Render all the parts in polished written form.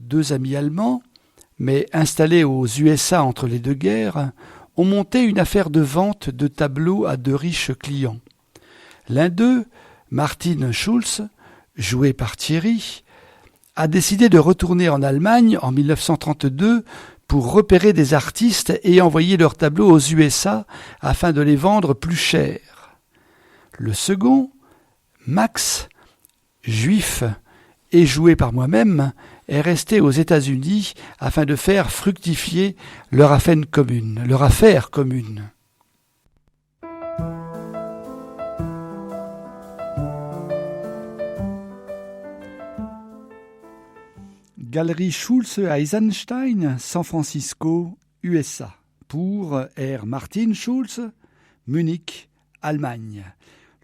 2 amis allemands, mais installés aux USA entre les 2 guerres, ont monté une affaire de vente de tableaux à de riches clients. L'un d'eux, Martin Schulz, joué par Thierry, a décidé de retourner en Allemagne en 1932 pour repérer des artistes et envoyer leurs tableaux aux USA afin de les vendre plus cher. Le second, Max, juif et joué par moi-même, est resté aux États-Unis afin de faire fructifier leur affaire commune. Galerie Schulz à Eisenstein, San Francisco, USA, pour R. Martin Schulz, Munich, Allemagne,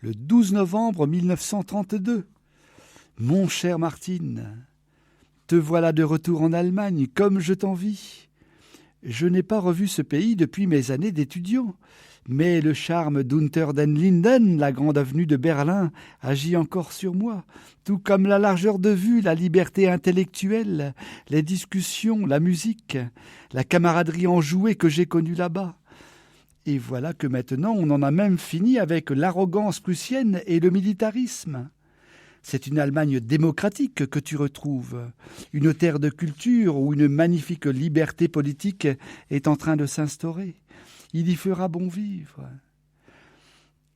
le 12 novembre 1932. Mon cher Martin, te voilà de retour en Allemagne, comme je t'envie. Je n'ai pas revu ce pays depuis mes années d'étudiant, mais le charme d'Unter den Linden, la grande avenue de Berlin, agit encore sur moi, tout comme la largeur de vue, la liberté intellectuelle, les discussions, la musique, la camaraderie enjouée que j'ai connue là-bas. Et voilà que maintenant on en a même fini avec l'arrogance prussienne et le militarisme. C'est une Allemagne démocratique que tu retrouves, une terre de culture où une magnifique liberté politique est en train de s'instaurer. Il y fera bon vivre.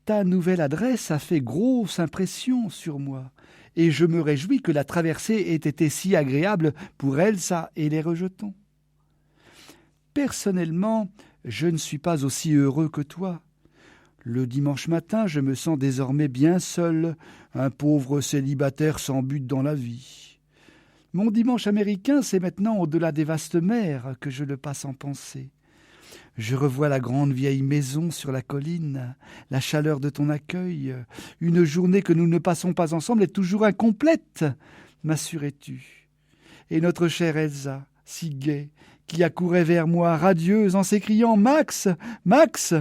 Ta nouvelle adresse a fait grosse impression sur moi, et je me réjouis que la traversée ait été si agréable pour Elsa et les rejetons. Personnellement, je ne suis pas aussi heureux que toi. Le dimanche matin, je me sens désormais bien seul, un pauvre célibataire sans but dans la vie. Mon dimanche américain, c'est maintenant au-delà des vastes mers que je le passe en pensée. Je revois la grande vieille maison sur la colline, la chaleur de ton accueil. Une journée que nous ne passons pas ensemble est toujours incomplète, m'assurais-tu. Et notre chère Elsa, si gaie, qui accourait vers moi, radieuse, en s'écriant « Max, Max !»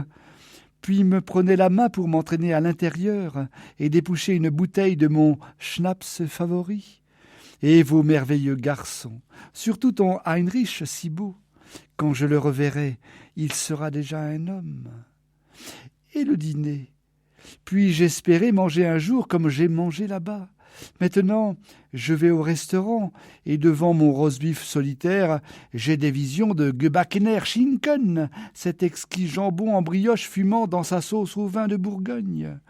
puis me prenait la main pour m'entraîner à l'intérieur et déboucher une bouteille de mon schnapps favori. Et vos merveilleux garçons, surtout ton Heinrich si beau, quand je le reverrai, il sera déjà un homme. Et le dîner, puis-je espérer manger un jour comme j'ai mangé là-bas? Maintenant, je vais au restaurant et devant mon roast-beef solitaire, j'ai des visions de Gebackener Schinken, cet exquis jambon en brioche fumant dans sa sauce au vin de Bourgogne,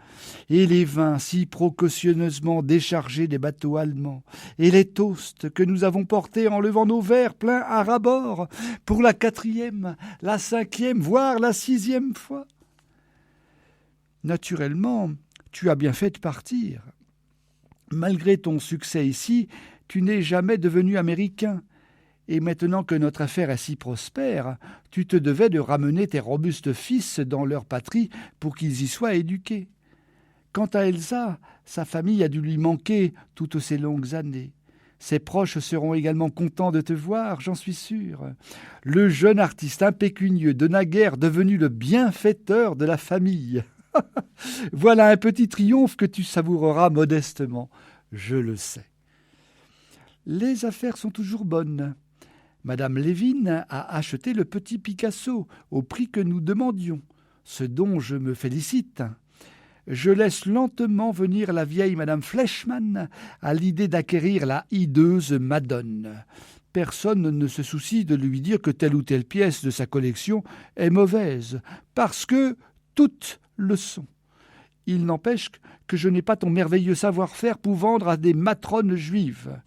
et les vins si précautionneusement déchargés des bateaux allemands, et les toasts que nous avons portés en levant nos verres pleins à ras-bord pour la 4e, la 5e, voire la 6e fois. Naturellement, tu as bien fait de partir. Malgré ton succès ici, tu n'es jamais devenu américain. Et maintenant que notre affaire est si prospère, tu te devais de ramener tes robustes fils dans leur patrie pour qu'ils y soient éduqués. Quant à Elsa, sa famille a dû lui manquer toutes ces longues années. Ses proches seront également contents de te voir, j'en suis sûr. Le jeune artiste impécunieux de naguère devenu le bienfaiteur de la famille. Voilà un petit triomphe que tu savoureras modestement, je le sais. Les affaires sont toujours bonnes. Madame Lévin a acheté le petit Picasso au prix que nous demandions, ce dont je me félicite. Je laisse lentement venir la vieille Madame Fleischmann à l'idée d'acquérir la hideuse Madone. Personne ne se soucie de lui dire que telle ou telle pièce de sa collection est mauvaise, parce que toutes le sont. Il n'empêche que je n'ai pas ton merveilleux savoir-faire pour vendre à des matrones juives.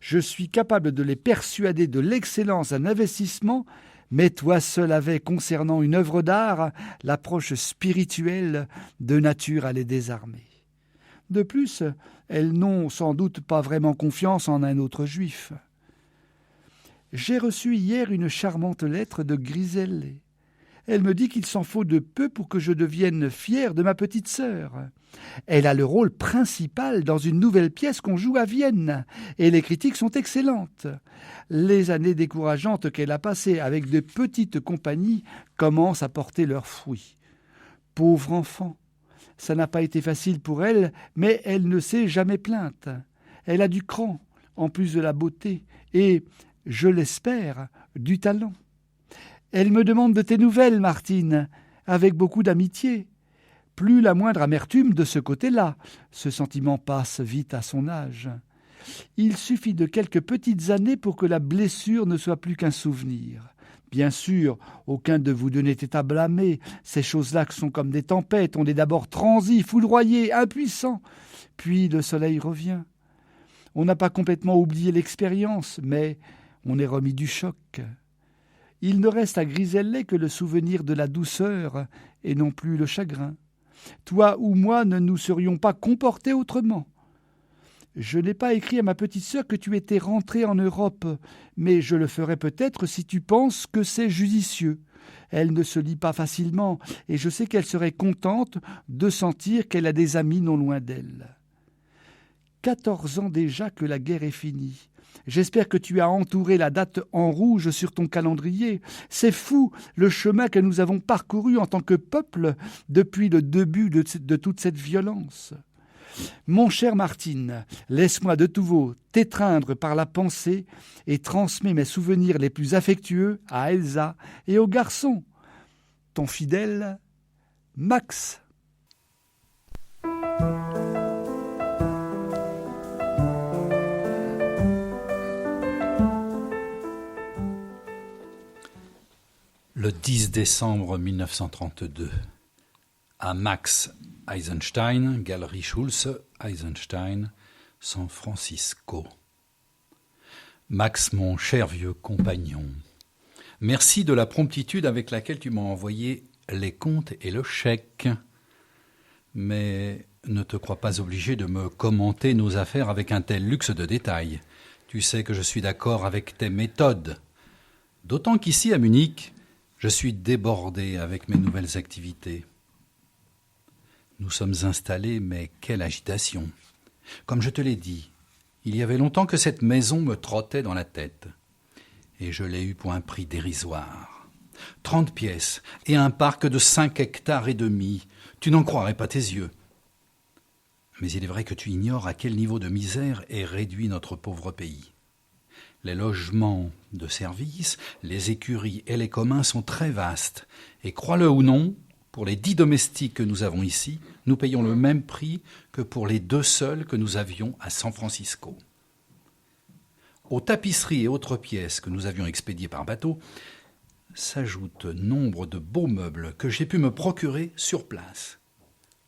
Je suis capable de les persuader de l'excellence d'un investissement, mais toi seul avais, concernant une œuvre d'art, l'approche spirituelle de nature à les désarmer. De plus, elles n'ont sans doute pas vraiment confiance en un autre juif. J'ai reçu hier une charmante lettre de Griselle. Elle me dit qu'il s'en faut de peu pour que je devienne fier de ma petite sœur. Elle a le rôle principal dans une nouvelle pièce qu'on joue à Vienne, et les critiques sont excellentes. Les années décourageantes qu'elle a passées avec de petites compagnies commencent à porter leurs fruits. Pauvre enfant, ça n'a pas été facile pour elle, mais elle ne s'est jamais plainte. Elle a du cran, en plus de la beauté, et je l'espère, du talent. Elle me demande de tes nouvelles, Martine, avec beaucoup d'amitié. Plus la moindre amertume de ce côté-là. Ce sentiment passe vite à son âge. Il suffit de quelques petites années pour que la blessure ne soit plus qu'un souvenir. Bien sûr, aucun de vous deux n'était à blâmer. Ces choses-là sont comme des tempêtes. On est d'abord transi, foudroyé, impuissant. Puis le soleil revient. On n'a pas complètement oublié l'expérience, mais on est remis du choc. Il ne reste à Grisellet que le souvenir de la douceur et non plus le chagrin. Toi ou moi ne nous serions pas comportés autrement. Je n'ai pas écrit à ma petite sœur que tu étais rentrée en Europe, mais je le ferai peut-être si tu penses que c'est judicieux. Elle ne se lie pas facilement, et je sais qu'elle serait contente de sentir qu'elle a des amis non loin d'elle. 14 ans déjà que la guerre est finie. J'espère que tu as entouré la date en rouge sur ton calendrier. C'est fou le chemin que nous avons parcouru en tant que peuple depuis le début de toute cette violence. Mon cher Martine, laisse-moi de nouveau t'étreindre par la pensée et transmets mes souvenirs les plus affectueux à Elsa et aux garçons. Ton fidèle Max. Le 10 décembre 1932, à Max Eisenstein, Galerie Schulze, Eisenstein, San Francisco. Max, mon cher vieux compagnon, merci de la promptitude avec laquelle tu m'as envoyé les comptes et le chèque. Mais ne te crois pas obligé de me commenter nos affaires avec un tel luxe de détails. Tu sais que je suis d'accord avec tes méthodes. D'autant qu'ici, à Munich, je suis débordé avec mes nouvelles activités. Nous sommes installés, mais quelle agitation! Comme je te l'ai dit, il y avait longtemps que cette maison me trottait dans la tête. Et je l'ai eue pour un prix dérisoire. 30 pièces et un parc de 5 hectares et demi. Tu n'en croirais pas tes yeux. Mais il est vrai que tu ignores à quel niveau de misère est réduit notre pauvre pays. Les logements de service, les écuries et les communs sont très vastes. Et crois-le ou non, pour les 10 domestiques que nous avons ici, nous payons le même prix que pour les 2 seuls que nous avions à San Francisco. Aux tapisseries et autres pièces que nous avions expédiées par bateau, s'ajoutent nombre de beaux meubles que j'ai pu me procurer sur place.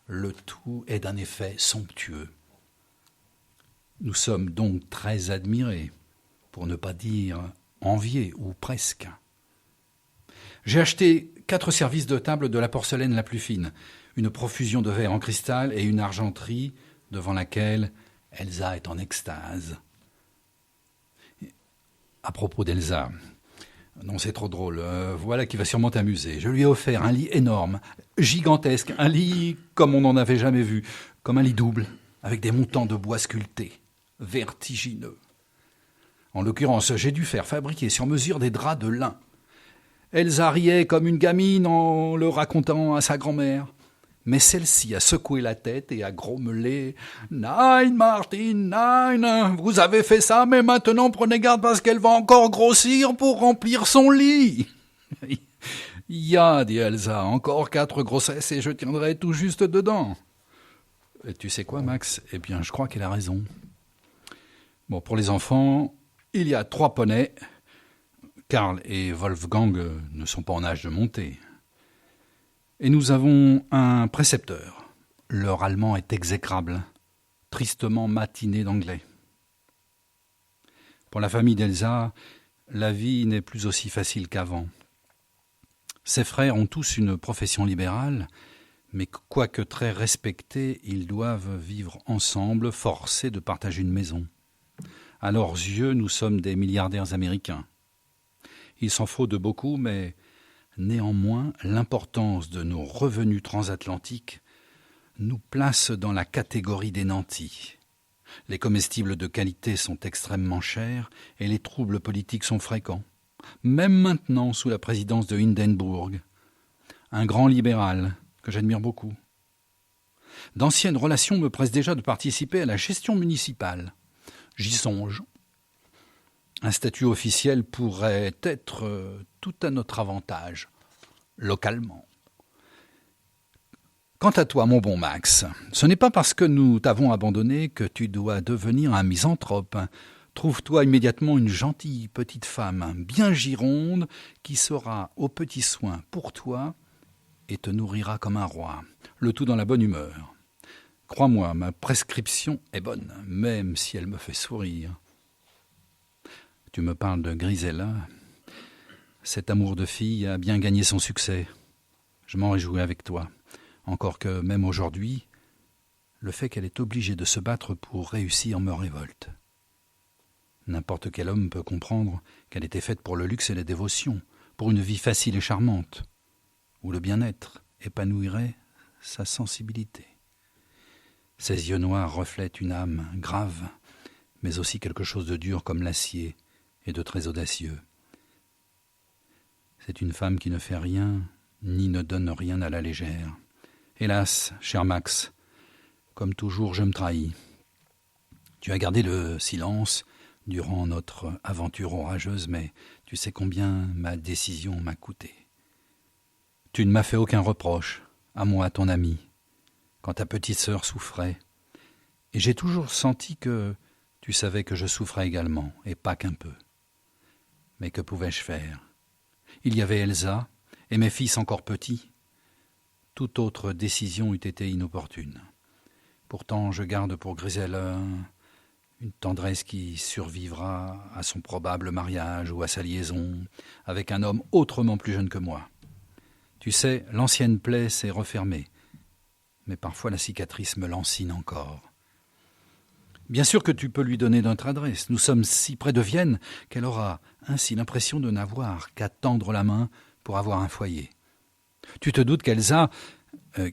Le tout est d'un effet somptueux. Nous sommes donc très admirés, pour ne pas dire enviés ou presque. J'ai acheté 4 services de table de la porcelaine la plus fine, une profusion de verres en cristal et une argenterie devant laquelle Elsa est en extase. À propos d'Elsa, non, c'est trop drôle, voilà qui va sûrement t'amuser. Je lui ai offert un lit énorme, gigantesque, un lit comme on n'en avait jamais vu, comme un lit double, avec des montants de bois sculptés, vertigineux. En l'occurrence, j'ai dû faire fabriquer sur mesure des draps de lin. Elsa riait comme une gamine en le racontant à sa grand-mère. Mais celle-ci a secoué la tête et a grommelé « Nein, Martin, nein, vous avez fait ça, mais maintenant prenez garde parce qu'elle va encore grossir pour remplir son lit. » Ya, dit Elsa, encore 4 grossesses et je tiendrai tout juste dedans. Et tu sais quoi, Max? Eh bien, je crois qu'elle a raison. Bon, pour les enfants, il y a 3 poneys. Karl et Wolfgang ne sont pas en âge de monter. Et nous avons un précepteur. Leur allemand est exécrable, tristement matiné d'anglais. Pour la famille d'Elsa, la vie n'est plus aussi facile qu'avant. Ses frères ont tous une profession libérale, mais quoique très respectés, ils doivent vivre ensemble, forcés de partager une maison. À leurs yeux, nous sommes des milliardaires américains. Il s'en faut de beaucoup, mais néanmoins, l'importance de nos revenus transatlantiques nous place dans la catégorie des nantis. Les comestibles de qualité sont extrêmement chers et les troubles politiques sont fréquents, même maintenant sous la présidence de Hindenburg, un grand libéral que j'admire beaucoup. D'anciennes relations me pressent déjà de participer à la gestion municipale. J'y songe. Un statut officiel pourrait être tout à notre avantage, localement. Quant à toi, mon bon Max, ce n'est pas parce que nous t'avons abandonné que tu dois devenir un misanthrope. Trouve-toi immédiatement une gentille petite femme, bien gironde, qui sera aux petits soins pour toi et te nourrira comme un roi, le tout dans la bonne humeur. Crois-moi, ma prescription est bonne, même si elle me fait sourire. Tu me parles de Grisella. Cet amour de fille a bien gagné son succès. Je m'en réjouis avec toi. Encore que, même aujourd'hui, le fait qu'elle est obligée de se battre pour réussir me révolte. N'importe quel homme peut comprendre qu'elle était faite pour le luxe et la dévotion, pour une vie facile et charmante, où le bien-être épanouirait sa sensibilité. Ses yeux noirs reflètent une âme grave, mais aussi quelque chose de dur comme l'acier et de très audacieux. C'est une femme qui ne fait rien, ni ne donne rien à la légère. Hélas, cher Max, comme toujours, je me trahis. Tu as gardé le silence durant notre aventure orageuse, mais tu sais combien ma décision m'a coûté. Tu ne m'as fait aucun reproche, à moi, ton ami, quand ta petite sœur souffrait. Et j'ai toujours senti que tu savais que je souffrais également, et pas qu'un peu. Mais que pouvais-je faire ? Il y avait Elsa, et mes fils encore petits. Toute autre décision eût été inopportune. Pourtant, je garde pour Grisella une tendresse qui survivra à son probable mariage ou à sa liaison avec un homme autrement plus jeune que moi. Tu sais, l'ancienne plaie s'est refermée, mais parfois la cicatrice me lancine encore. Bien sûr que tu peux lui donner notre adresse. Nous sommes si près de Vienne qu'elle aura ainsi l'impression de n'avoir qu'à tendre la main pour avoir un foyer. Tu te doutes qu'Elsa,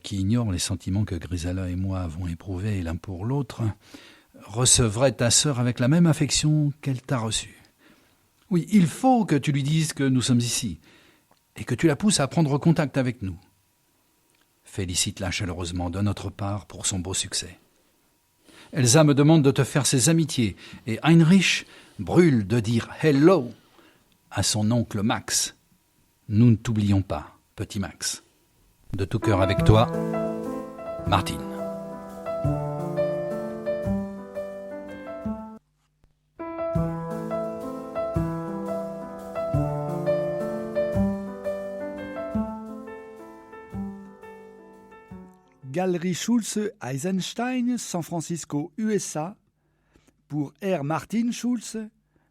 qui ignore les sentiments que Grisella et moi avons éprouvés l'un pour l'autre, recevrait ta sœur avec la même affection qu'elle t'a reçue. Oui, il faut que tu lui dises que nous sommes ici, et que tu la pousses à prendre contact avec nous. Félicite-la chaleureusement de notre part pour son beau succès. Elsa me demande de te faire ses amitiés, et Heinrich brûle de dire « hello » à son oncle Max. Nous ne t'oublions pas, petit Max. De tout cœur avec toi, Martine. Galerie Schulze Eisenstein, San Francisco, USA, pour R. Martin Schulze,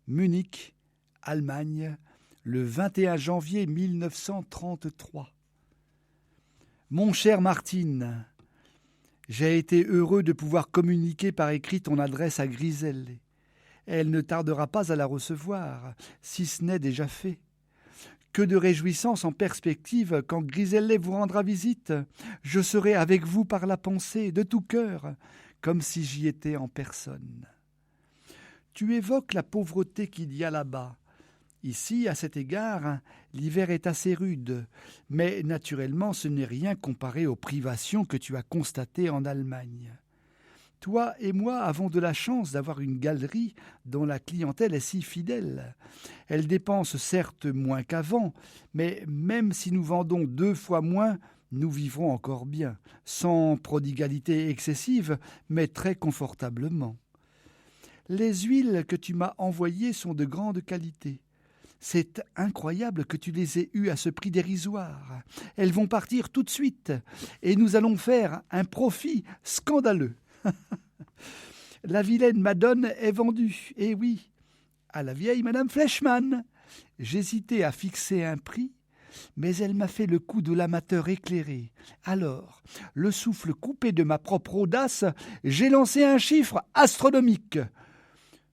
Munich, Allemagne, le 21 janvier 1933. Mon cher Martine, j'ai été heureux de pouvoir communiquer par écrit ton adresse à Griselle. Elle ne tardera pas à la recevoir, si ce n'est déjà fait. Que de réjouissance en perspective quand Griselle vous rendra visite. Je serai avec vous par la pensée, de tout cœur, comme si j'y étais en personne. Tu évoques la pauvreté qu'il y a là-bas. Ici, à cet égard, l'hiver est assez rude, mais naturellement ce n'est rien comparé aux privations que tu as constatées en Allemagne. Toi et moi avons de la chance d'avoir une galerie dont la clientèle est si fidèle. Elle dépense certes moins qu'avant, mais même si nous vendons 2 fois moins, nous vivrons encore bien, sans prodigalité excessive, mais très confortablement. Les huiles que tu m'as envoyées sont de grande qualité. C'est incroyable que tu les aies eues à ce prix dérisoire. Elles vont partir tout de suite, et nous allons faire un profit scandaleux. La vilaine Madone est vendue, et oui, à la vieille Madame Fleischmann. J'hésitais à fixer un prix, mais elle m'a fait le coup de l'amateur éclairé. Alors, le souffle coupé de ma propre audace, j'ai lancé un chiffre astronomique.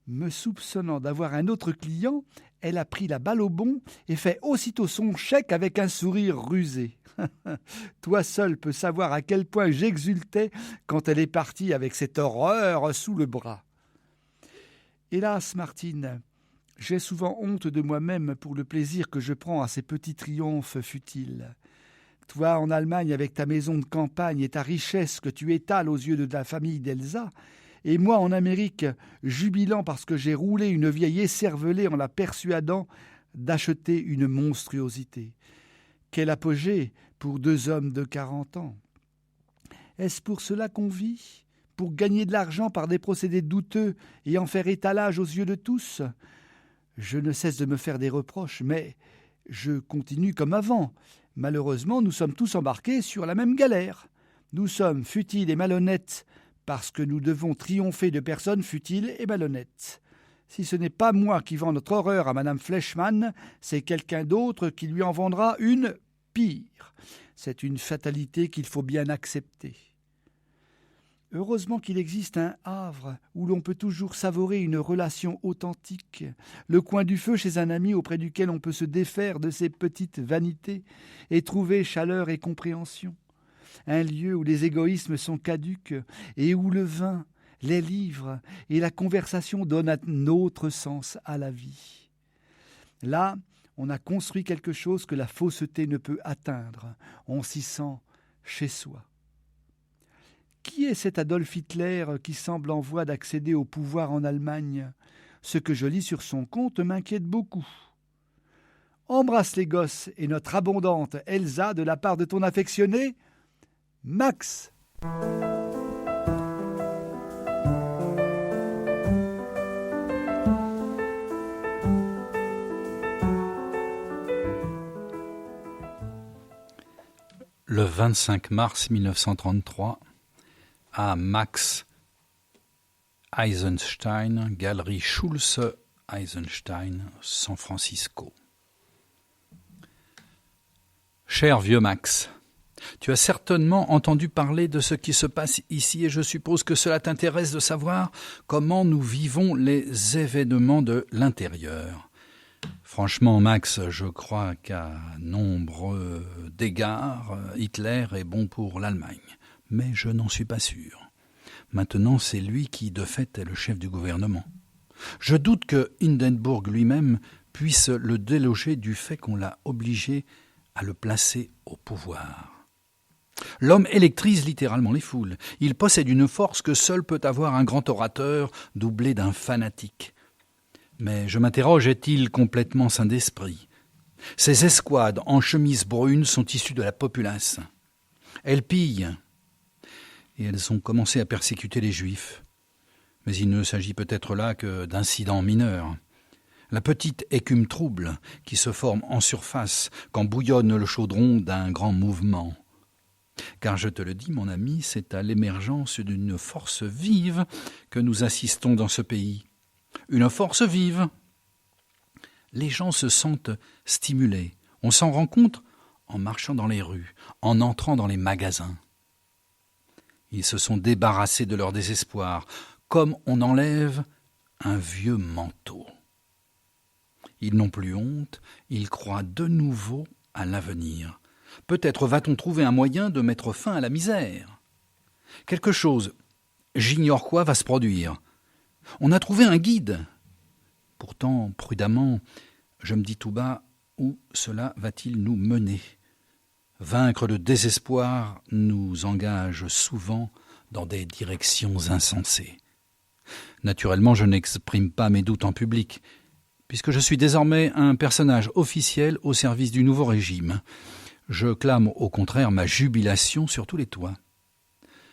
Me soupçonnant d'avoir un autre client, elle a pris la balle au bond et fait aussitôt son chèque avec un sourire rusé. Toi seul peux savoir à quel point j'exultais quand elle est partie avec cette horreur sous le bras. Hélas, Martine, j'ai souvent honte de moi-même pour le plaisir que je prends à ces petits triomphes futiles. Toi, en Allemagne, avec ta maison de campagne et ta richesse que tu étales aux yeux de la famille d'Elsa, et moi en Amérique, jubilant parce que j'ai roulé une vieille écervelée en la persuadant d'acheter une monstruosité. Quel apogée pour 2 hommes de 40 ans. Est-ce pour cela qu'on vit ? Pour gagner de l'argent par des procédés douteux et en faire étalage aux yeux de tous ? Je ne cesse de me faire des reproches, mais je continue comme avant. Malheureusement, nous sommes tous embarqués sur la même galère. Nous sommes futiles et malhonnêtes parce que nous devons triompher de personnes futiles et malhonnêtes. Si ce n'est pas moi qui vends notre horreur à Madame Fleischmann, c'est quelqu'un d'autre qui lui en vendra une pire. C'est une fatalité qu'il faut bien accepter. Heureusement qu'il existe un havre où l'on peut toujours savourer une relation authentique, le coin du feu chez un ami auprès duquel on peut se défaire de ses petites vanités et trouver chaleur et compréhension. Un lieu où les égoïsmes sont caducs et où le vin, les livres et la conversation donnent un autre sens à la vie. Là, on a construit quelque chose que la fausseté ne peut atteindre. On s'y sent chez soi. Qui est cet Adolf Hitler qui semble en voie d'accéder au pouvoir en Allemagne ? Ce que je lis sur son compte m'inquiète beaucoup. Embrasse les gosses et notre abondante Elsa de la part de ton affectionné Max. Le 25 mars 1933, à Max Eisenstein, Galerie Schulze Eisenstein, San Francisco. Cher vieux Max, tu as certainement entendu parler de ce qui se passe ici et je suppose que cela t'intéresse de savoir comment nous vivons les événements de l'intérieur. Franchement, Max, je crois qu'à nombreux d'égards, Hitler est bon pour l'Allemagne. Mais je n'en suis pas sûr. Maintenant, c'est lui qui, de fait, est le chef du gouvernement. Je doute que Hindenburg lui-même puisse le déloger du fait qu'on l'a obligé à le placer au pouvoir. L'homme électrise littéralement les foules. Il possède une force que seul peut avoir un grand orateur doublé d'un fanatique. Mais je m'interroge, est-il complètement sain d'esprit ? Ces escouades en chemise brune sont issues de la populace. Elles pillent. Et elles ont commencé à persécuter les Juifs. Mais il ne s'agit peut-être là que d'incidents mineurs. La petite écume trouble qui se forme en surface quand bouillonne le chaudron d'un grand mouvement. Car je te le dis, mon ami, c'est à l'émergence d'une force vive que nous assistons dans ce pays. Une force vive. Les gens se sentent stimulés. On s'en rend compte en marchant dans les rues, en entrant dans les magasins. Ils se sont débarrassés de leur désespoir, comme on enlève un vieux manteau. Ils n'ont plus honte, ils croient de nouveau à l'avenir. Peut-être va-t-on trouver un moyen de mettre fin à la misère. Quelque chose, j'ignore quoi, va se produire. On a trouvé un guide. Pourtant, prudemment, je me dis tout bas, où cela va-t-il nous mener ? Vaincre le désespoir nous engage souvent dans des directions insensées. Naturellement, je n'exprime pas mes doutes en public, puisque je suis désormais un personnage officiel au service du nouveau régime. Je clame au contraire ma jubilation sur tous les toits.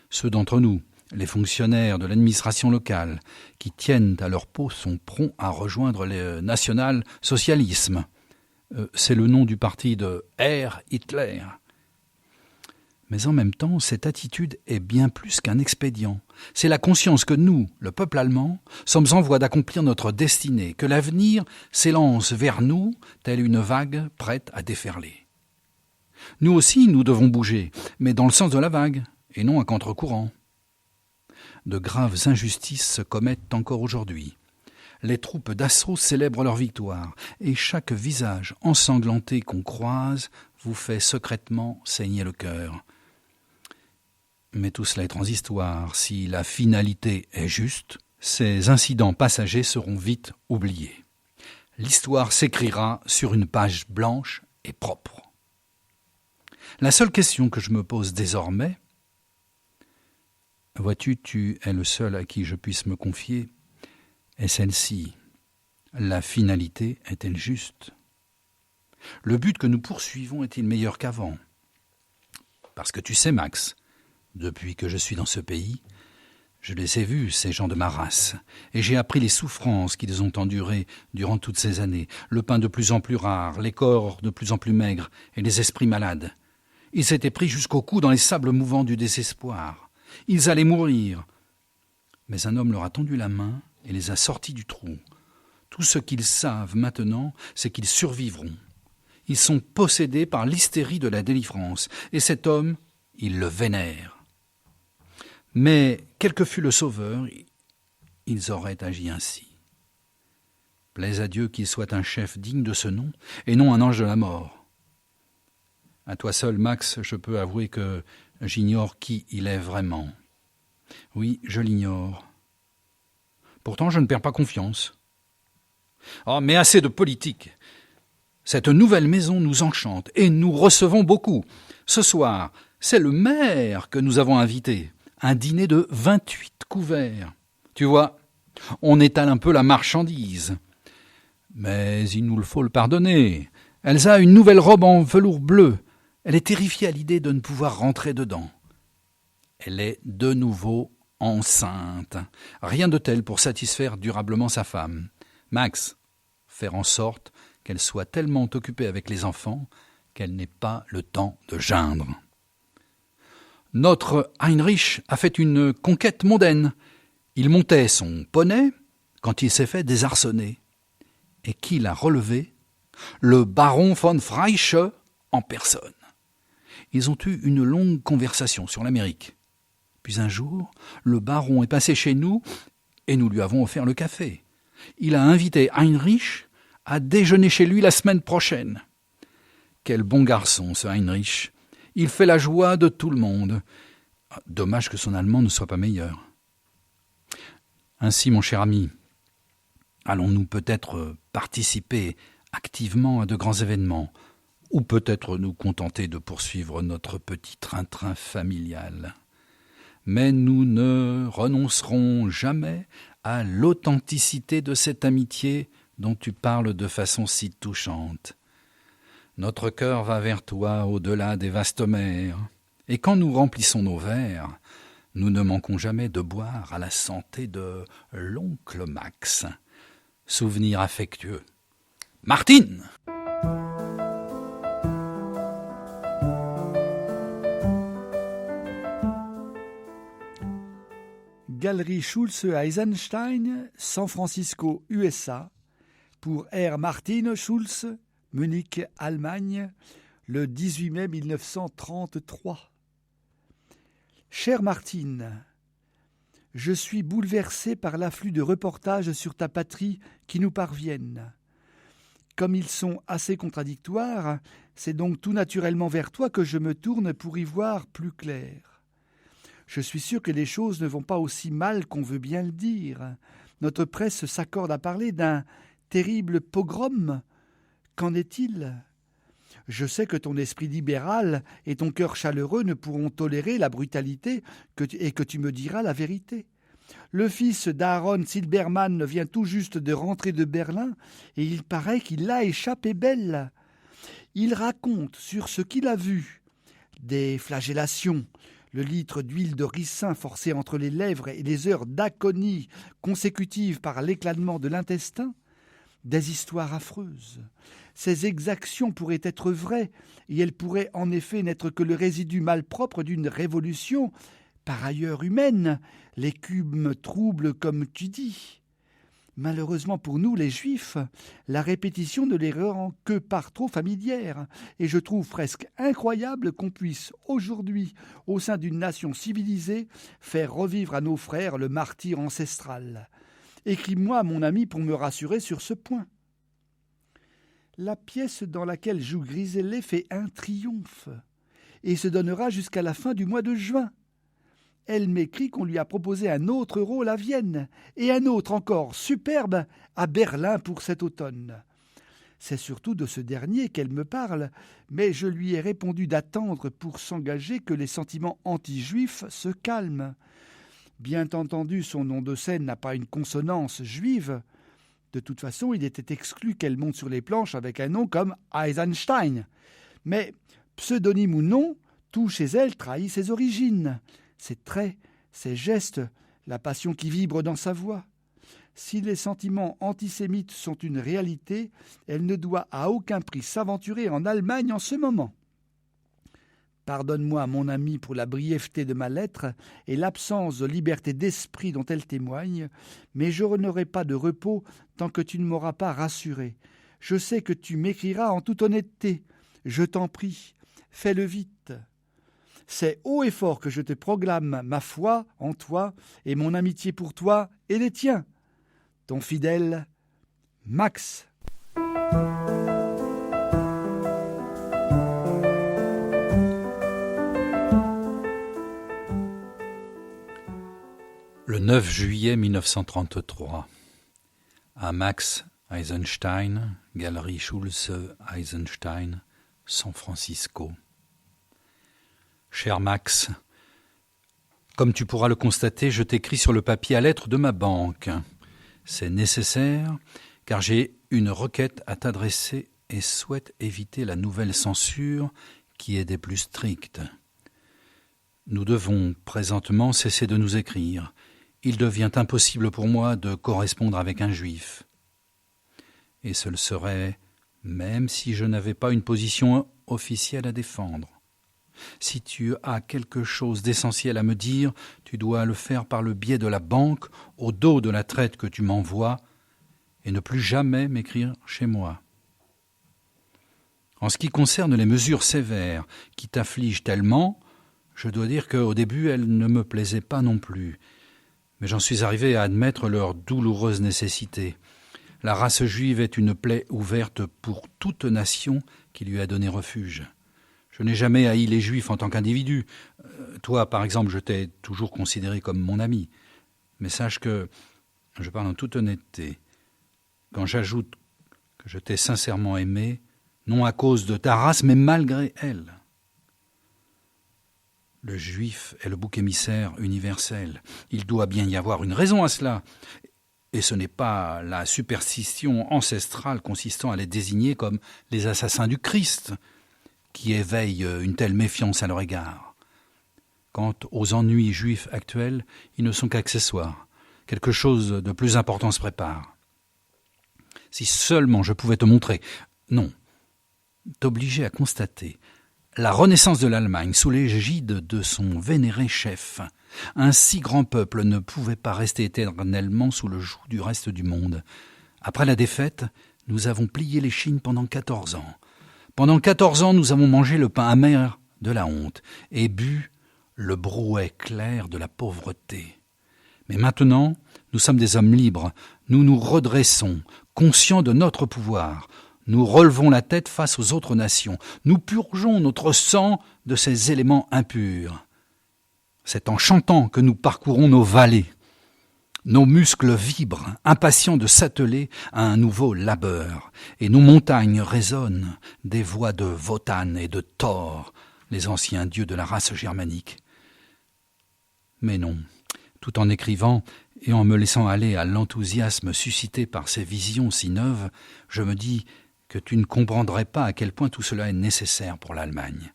Ceux d'entre nous, les fonctionnaires de l'administration locale, qui tiennent à leur peau sont prompts à rejoindre le national-socialisme. C'est le nom du parti de Herr Hitler. Mais en même temps, cette attitude est bien plus qu'un expédient. C'est la conscience que nous, le peuple allemand, sommes en voie d'accomplir notre destinée, que l'avenir s'élance vers nous, telle une vague prête à déferler. Nous aussi, nous devons bouger, mais dans le sens de la vague, et non à contre-courant. De graves injustices se commettent encore aujourd'hui. Les troupes d'assaut célèbrent leur victoire, et chaque visage ensanglanté qu'on croise vous fait secrètement saigner le cœur. Mais tout cela est transitoire. Si la finalité est juste, ces incidents passagers seront vite oubliés. L'histoire s'écrira sur une page blanche et propre. La seule question que je me pose désormais, Vois-tu, tu es le seul à qui je puisse me confier, et celle-ci, la finalité est-elle juste? Le but que nous poursuivons est-il meilleur qu'avant? Parce que tu sais, Max, depuis que je suis dans ce pays, je les ai vus, ces gens de ma race, et j'ai appris les souffrances qu'ils ont endurées durant toutes ces années, le pain de plus en plus rare, les corps de plus en plus maigres et les esprits malades. Ils s'étaient pris jusqu'au cou dans les sables mouvants du désespoir. Ils allaient mourir. Mais un homme leur a tendu la main et les a sortis du trou. Tout ce qu'ils savent maintenant, c'est qu'ils survivront. Ils sont possédés par l'hystérie de la délivrance, et cet homme, ils le vénèrent. Mais, quel que fût le sauveur, ils auraient agi ainsi. Plaise à Dieu qu'il soit un chef digne de ce nom, et non un ange de la mort. À toi seul, Max, je peux avouer que j'ignore qui il est vraiment. Oui, je l'ignore. Pourtant, je ne perds pas confiance. Oh, mais assez de politique. Cette nouvelle maison nous enchante, et nous recevons beaucoup. Ce soir, c'est le maire que nous avons invité. Un dîner de 28 couverts. Tu vois, on étale un peu la marchandise. Mais il nous le faut le pardonner. Elsa a une nouvelle robe en velours bleu. Elle est terrifiée à l'idée de ne pouvoir rentrer dedans. Elle est de nouveau enceinte. Rien de tel pour satisfaire durablement sa femme. Max, faire en sorte qu'elle soit tellement occupée avec les enfants qu'elle n'ait pas le temps de geindre. Notre Heinrich a fait une conquête mondaine. Il montait son poney quand il s'est fait désarçonner. Et qui l'a relevé? Le baron von Freische en personne. Ils ont eu une longue conversation sur l'Amérique. Puis un jour, le baron est passé chez nous et nous lui avons offert le café. Il a invité Heinrich à déjeuner chez lui la semaine prochaine. Quel bon garçon, ce Heinrich. Il fait la joie de tout le monde. Dommage que son allemand ne soit pas meilleur. Ainsi, mon cher ami, allons-nous peut-être participer activement à de grands événements, ou peut-être nous contenter de poursuivre notre petit train-train familial. Mais nous ne renoncerons jamais à l'authenticité de cette amitié dont tu parles de façon si touchante. Notre cœur va vers toi au-delà des vastes mers, et quand nous remplissons nos verres, nous ne manquons jamais de boire à la santé de l'oncle Max. Souvenir affectueux. Martine! Galerie Schulze à Eisenstein, San Francisco, USA, pour R. Martin Schulze, Munich, Allemagne, le 18 mai 1933. Chère Martine, je suis bouleversé par l'afflux de reportages sur ta patrie qui nous parviennent. Comme ils sont assez contradictoires, c'est donc tout naturellement vers toi que je me tourne pour y voir plus clair. Je suis sûr que les choses ne vont pas aussi mal qu'on veut bien le dire. Notre presse s'accorde à parler d'un terrible pogrom. Qu'en est-il ? Je sais que ton esprit libéral et ton cœur chaleureux ne pourront tolérer la brutalité et que tu me diras la vérité. Le fils d'Aaron Silbermann vient tout juste de rentrer de Berlin et il paraît qu'il l'a échappé belle. Il raconte sur ce qu'il a vu des flagellations, le litre d'huile de ricin forcé entre les lèvres et les heures d'aconie consécutives par l'éclatement de l'intestin, des histoires affreuses. Ces exactions pourraient être vraies, et elles pourraient en effet n'être que le résidu malpropre d'une révolution, par ailleurs humaine, l'écume trouble comme tu dis. Malheureusement pour nous, les Juifs, la répétition ne les rend que par trop familières, et je trouve presque incroyable qu'on puisse aujourd'hui, au sein d'une nation civilisée, faire revivre à nos frères le martyre ancestral. Écris-moi, mon ami, pour me rassurer sur ce point. La pièce dans laquelle joue Grisellet fait un triomphe et se donnera jusqu'à la fin du mois de juin. Elle m'écrit qu'on lui a proposé un autre rôle à Vienne et un autre encore superbe à Berlin pour cet automne. C'est surtout de ce dernier qu'elle me parle, mais je lui ai répondu d'attendre pour s'engager que les sentiments anti-juifs se calment. Bien entendu, son nom de scène n'a pas une consonance juive. De toute façon, il était exclu qu'elle monte sur les planches avec un nom comme Eisenstein. Mais, pseudonyme ou non, tout chez elle trahit ses origines, ses traits, ses gestes, la passion qui vibre dans sa voix. Si les sentiments antisémites sont une réalité, elle ne doit à aucun prix s'aventurer en Allemagne en ce moment. Pardonne-moi, mon ami, pour la brièveté de ma lettre et l'absence de liberté d'esprit dont elle témoigne, mais je n'aurai pas de repos tant que tu ne m'auras pas rassuré. Je sais que tu m'écriras en toute honnêteté. Je t'en prie, fais-le vite. C'est haut et fort que je te proclame ma foi en toi et mon amitié pour toi et les tiens. Ton fidèle Max. Le 9 juillet 1933, à Max Eisenstein, Galerie Schulze Eisenstein, San Francisco. Cher Max, comme tu pourras le constater, je t'écris sur le papier à lettres de ma banque. C'est nécessaire car j'ai une requête à t'adresser et souhaite éviter la nouvelle censure qui est des plus strictes. Nous devons présentement cesser de nous écrire. Il devient impossible pour moi de correspondre avec un juif. Et ce le serait même si je n'avais pas une position officielle à défendre. Si tu as quelque chose d'essentiel à me dire, tu dois le faire par le biais de la banque, au dos de la traite que tu m'envoies, et ne plus jamais m'écrire chez moi. En ce qui concerne les mesures sévères qui t'affligent tellement, je dois dire qu'au début, elles ne me plaisaient pas non plus. Mais j'en suis arrivé à admettre leur douloureuse nécessité. La race juive est une plaie ouverte pour toute nation qui lui a donné refuge. Je n'ai jamais haï les juifs en tant qu'individu. Toi, par exemple, je t'ai toujours considéré comme mon ami. Mais sache que, je parle en toute honnêteté, quand j'ajoute que je t'ai sincèrement aimé, non à cause de ta race, mais malgré elle. Le juif est le bouc émissaire universel. Il doit bien y avoir une raison à cela. Et ce n'est pas la superstition ancestrale consistant à les désigner comme les assassins du Christ qui éveille une telle méfiance à leur égard. Quant aux ennuis juifs actuels, ils ne sont qu'accessoires. Quelque chose de plus important se prépare. Si seulement je pouvais te montrer, non, t'obliger à constater la renaissance de l'Allemagne sous l'égide de son vénéré chef. Un si grand peuple ne pouvait pas rester éternellement sous le joug du reste du monde. Après la défaite, nous avons plié les Chines pendant 14 ans. Pendant 14 ans, nous avons mangé le pain amer de la honte et bu le brouet clair de la pauvreté. Mais maintenant, nous sommes des hommes libres. Nous nous redressons, conscients de notre pouvoir. Nous relevons la tête face aux autres nations. Nous purgeons notre sang de ces éléments impurs. C'est en chantant que nous parcourons nos vallées. Nos muscles vibrent, impatients de s'atteler à un nouveau labeur, et nos montagnes résonnent des voix de Wotan et de Thor, les anciens dieux de la race germanique. Mais non, tout en écrivant et en me laissant aller à l'enthousiasme suscité par ces visions si neuves, je me dis que tu ne comprendrais pas à quel point tout cela est nécessaire pour l'Allemagne.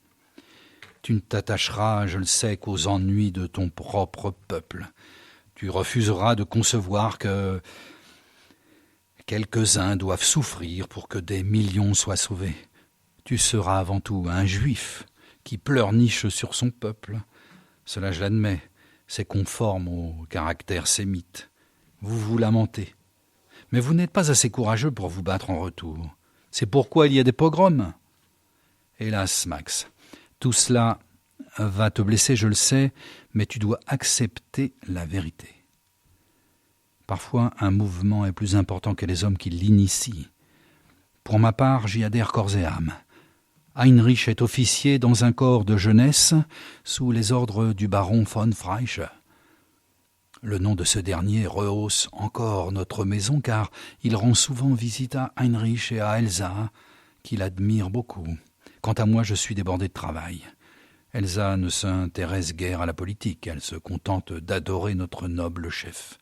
Tu ne t'attacheras, je le sais, qu'aux ennuis de ton propre peuple. Tu refuseras de concevoir que quelques-uns doivent souffrir pour que des millions soient sauvés. Tu seras avant tout un juif qui pleurniche sur son peuple. Cela, je l'admets, c'est conforme au caractère sémite. Vous vous lamentez. Mais vous n'êtes pas assez courageux pour vous battre en retour. C'est pourquoi il y a des pogroms. Hélas, Max, tout cela va te blesser, je le sais, mais tu dois accepter la vérité. Parfois, un mouvement est plus important que les hommes qui l'initient. Pour ma part, j'y adhère corps et âme. Heinrich est officier dans un corps de jeunesse sous les ordres du baron von Freisch. Le nom de ce dernier rehausse encore notre maison car il rend souvent visite à Heinrich et à Elsa, qu'il admire beaucoup. Quant à moi, je suis débordé de travail. Elsa ne s'intéresse guère à la politique, elle se contente d'adorer notre noble chef.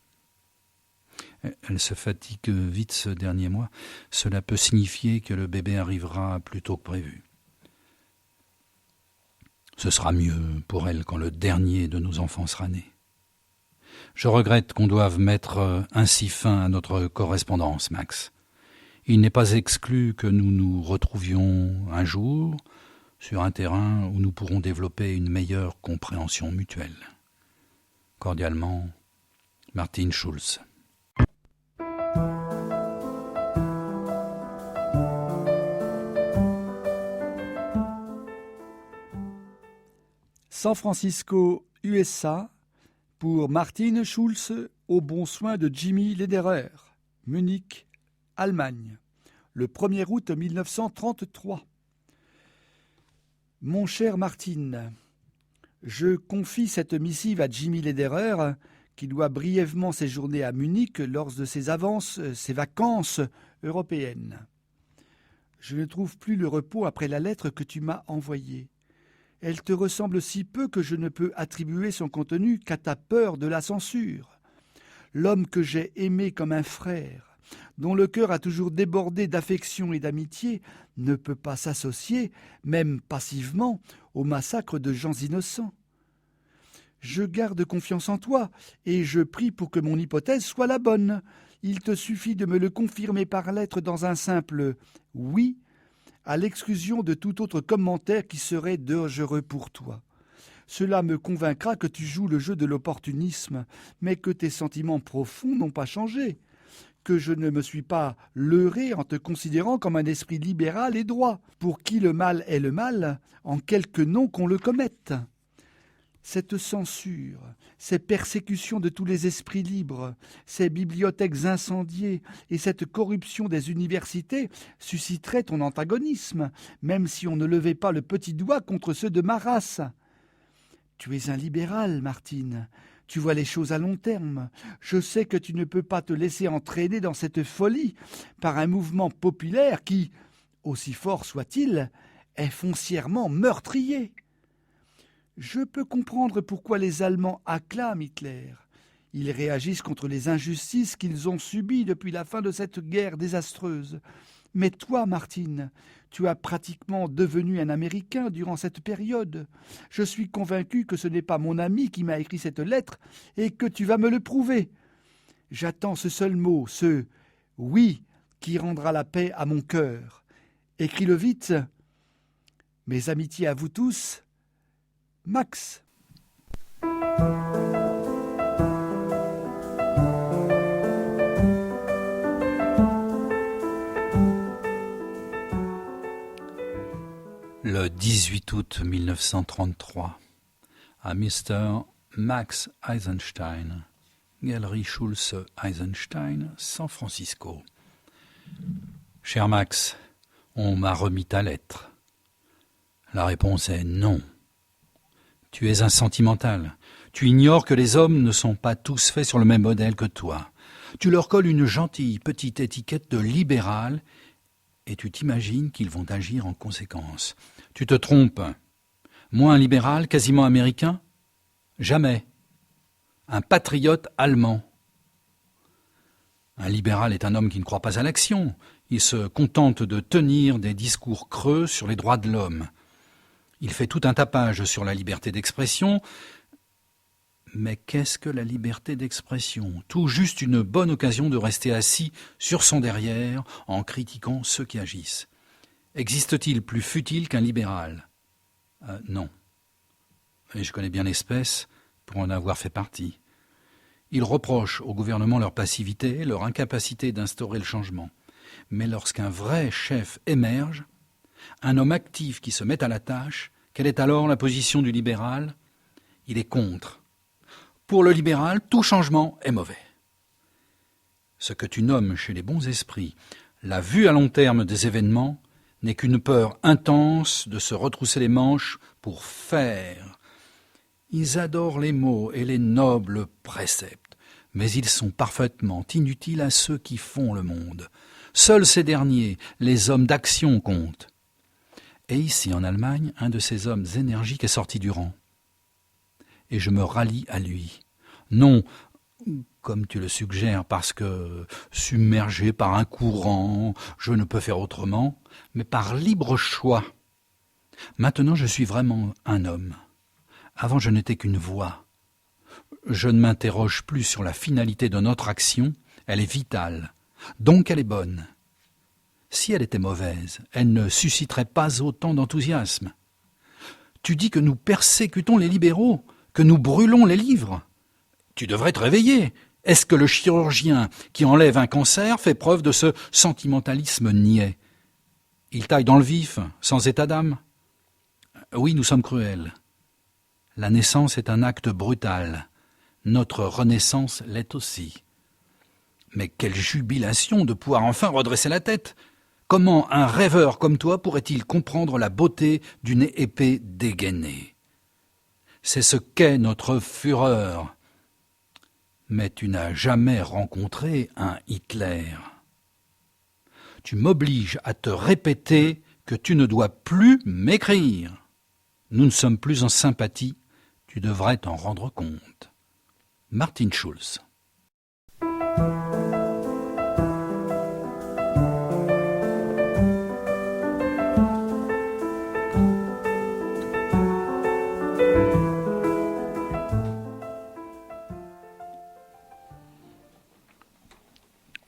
Elle se fatigue vite ce dernier mois. Cela peut signifier que le bébé arrivera plus tôt que prévu. Ce sera mieux pour elle quand le dernier de nos enfants sera né. Je regrette qu'on doive mettre ainsi fin à notre correspondance, Max. Il n'est pas exclu que nous nous retrouvions un jour sur un terrain où nous pourrons développer une meilleure compréhension mutuelle. Cordialement, Martin Schulz. San Francisco, USA, pour Martin Schulz, aux bons soins de Jimmy Lederer, Munich, Allemagne, le 1er août 1933. Mon cher Martin, je confie cette missive à Jimmy Lederer, qui doit brièvement séjourner à Munich lors de ses vacances européennes. Je ne trouve plus le repos après la lettre que tu m'as envoyée. Elle te ressemble si peu que je ne peux attribuer son contenu qu'à ta peur de la censure. L'homme que j'ai aimé comme un frère, dont le cœur a toujours débordé d'affection et d'amitié, ne peut pas s'associer, même passivement, au massacre de gens innocents. Je garde confiance en toi, et je prie pour que mon hypothèse soit la bonne. Il te suffit de me le confirmer par lettre dans un simple « oui », à l'exclusion de tout autre commentaire qui serait dangereux pour toi. Cela me convaincra que tu joues le jeu de l'opportunisme, mais que tes sentiments profonds n'ont pas changé, que je ne me suis pas leurré en te considérant comme un esprit libéral et droit, pour qui le mal est le mal, en quelque nom qu'on le commette. Cette censure, ces persécutions de tous les esprits libres, ces bibliothèques incendiées et cette corruption des universités susciteraient ton antagonisme, même si on ne levait pas le petit doigt contre ceux de ma race. Tu es un libéral, Martine. Tu vois les choses à long terme. Je sais que tu ne peux pas te laisser entraîner dans cette folie par un mouvement populaire qui, aussi fort soit-il, est foncièrement meurtrier. Je peux comprendre pourquoi les Allemands acclament Hitler. Ils réagissent contre les injustices qu'ils ont subies depuis la fin de cette guerre désastreuse. Mais toi, Martine, tu as pratiquement devenu un Américain durant cette période. Je suis convaincu que ce n'est pas mon ami qui m'a écrit cette lettre et que tu vas me le prouver. J'attends ce seul mot, ce « oui » qui rendra la paix à mon cœur. Écris-le vite. Mes amitiés à vous tous, Max. Le 18 août 1933, à Mr. Max Eisenstein, Galerie Schulz-Eisenstein, San Francisco. Cher Max, on m'a remis ta lettre. La réponse est non. Tu es un sentimental. Tu ignores que les hommes ne sont pas tous faits sur le même modèle que toi. Tu leur colles une gentille petite étiquette de libéral et tu t'imagines qu'ils vont agir en conséquence. Tu te trompes. Moi, un libéral quasiment américain ? Jamais. Un patriote allemand. Un libéral est un homme qui ne croit pas à l'action. Il se contente de tenir des discours creux sur les droits de l'homme. Il fait tout un tapage sur la liberté d'expression. Mais qu'est-ce que la liberté d'expression ? Tout juste une bonne occasion de rester assis sur son derrière en critiquant ceux qui agissent. Existe-t-il plus futile qu'un libéral ? Non. Et je connais bien l'espèce pour en avoir fait partie. Ils reprochent au gouvernement leur passivité, leur incapacité d'instaurer le changement. Mais lorsqu'un vrai chef émerge, un homme actif qui se met à la tâche, quelle est alors la position du libéral ? Il est contre. Pour le libéral, tout changement est mauvais. Ce que tu nommes chez les bons esprits la vue à long terme des événements n'est qu'une peur intense de se retrousser les manches pour faire. Ils adorent les mots et les nobles préceptes, mais ils sont parfaitement inutiles à ceux qui font le monde. Seuls ces derniers, les hommes d'action, comptent. Et ici, en Allemagne, un de ces hommes énergiques est sorti du rang. Et je me rallie à lui. Non, comme tu le suggères, parce que, submergé par un courant, je ne peux faire autrement, mais par libre choix. Maintenant, je suis vraiment un homme. Avant, je n'étais qu'une voix. Je ne m'interroge plus sur la finalité de notre action, elle est vitale, donc elle est bonne. Si elle était mauvaise, elle ne susciterait pas autant d'enthousiasme. Tu dis que nous persécutons les libéraux, que nous brûlons les livres. Tu devrais te réveiller. Est-ce que le chirurgien qui enlève un cancer fait preuve de ce sentimentalisme niais? Il taille dans le vif, sans état d'âme. Oui, nous sommes cruels. La naissance est un acte brutal. Notre renaissance l'est aussi. Mais quelle jubilation de pouvoir enfin redresser la tête! Comment un rêveur comme toi pourrait-il comprendre la beauté d'une épée dégainée? C'est ce qu'est notre fureur. Mais tu n'as jamais rencontré un Hitler. Tu m'obliges à te répéter que tu ne dois plus m'écrire. Nous ne sommes plus en sympathie, tu devrais t'en rendre compte. Martin Schulz.